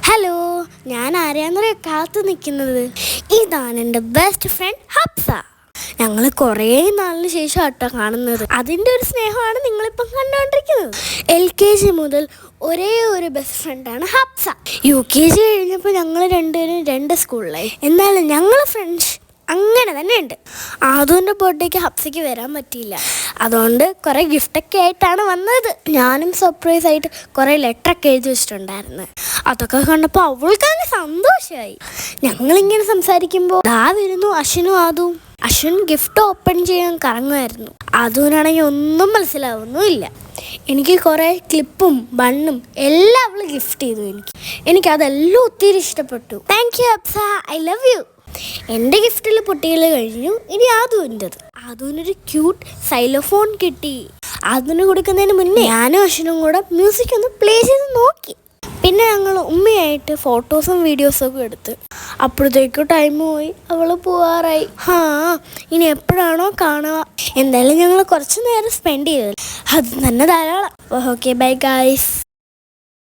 Hello, ഞാൻ ആരെയാണെന്നറിയോ കാത്തു നിൽക്കുന്നത്. ഇതാണ് എൻ്റെ ബെസ്റ്റ് ഫ്രണ്ട് ഹബ്സ. ഞങ്ങൾ കുറേ നാളിന് ശേഷം ആട്ടോ കാണുന്നത്. അതിൻ്റെ ഒരു സ്നേഹമാണ് നിങ്ങളിപ്പം കണ്ടുകൊണ്ടിരിക്കുന്നത്. LKG മുതൽ ഒരേ ഒരു ബെസ്റ്റ് ഫ്രണ്ടാണ് ഹബ്സ. UKG കഴിഞ്ഞപ്പോൾ ഞങ്ങൾ രണ്ടുപേരും രണ്ട് സ്കൂളിലായി. എന്നാലും ഞങ്ങൾ ഫ്രണ്ട്സ് അങ്ങനെ തന്നെ ഉണ്ട്. ആദുവിൻ്റെ ബർത്ത്ഡേക്ക് ഹബ്സയ്ക്ക് വരാൻ പറ്റിയില്ല. അതുകൊണ്ട് കുറേ ഗിഫ്റ്റൊക്കെ ആയിട്ടാണ് വന്നത്. ഞാനും സർപ്രൈസ് ആയിട്ട് കുറേ ലെറ്ററൊക്കെ എഴുതി വെച്ചിട്ടുണ്ടായിരുന്നു. അതൊക്കെ കണ്ടപ്പോൾ അവൾക്കങ്ങ് സന്തോഷമായി. ഞങ്ങളിങ്ങനെ സംസാരിക്കുമ്പോൾ ദാ വരുന്നു അശ്വിനും ആദുവും. അശ്വിൻ ഗിഫ്റ്റ് ഓപ്പൺ ചെയ്യാൻ കറങ്ങുമായിരുന്നു. ആദുവിനാണെങ്കിൽ ഒന്നും മനസ്സിലാവുന്നുമില്ല. എനിക്ക് കുറേ ക്ലിപ്പും ബണ്ണും എല്ലാം അവൾ ഗിഫ്റ്റ് ചെയ്തു. എനിക്കതെല്ലാം ഒത്തിരി ഇഷ്ടപ്പെട്ടു. Thank you Habsa, I love you. എൻ്റെ ഗിഫ്റ്റിൽ പൊട്ടികൾ കഴിഞ്ഞു. ഇനി ആദുവിൻ്റെത്. ആദുവിനൊരു ക്യൂട്ട് സൈലോഫോൺ കിട്ടി. ആദുവിന് കൊടുക്കുന്നതിന് മുന്നേ ഞാനും അശ്വിനും കൂടെ മ്യൂസിക് ഒന്ന് പ്ലേ ചെയ്ത് നോക്കി. പിന്നെ ഞങ്ങൾ ഉമ്മയായിട്ട് ഫോട്ടോസും വീഡിയോസും ഒക്കെ എടുത്ത്. അപ്പോഴത്തേക്കും ടൈം പോയി, അവൾ പോവാറായി. ഇനി എപ്പോഴാണോ കാണുക. എന്തായാലും ഞങ്ങൾ കുറച്ച് നേരം സ്പെൻഡ് ചെയ്തത് അത് തന്നെ ധാരാളം. Okay, bye guys.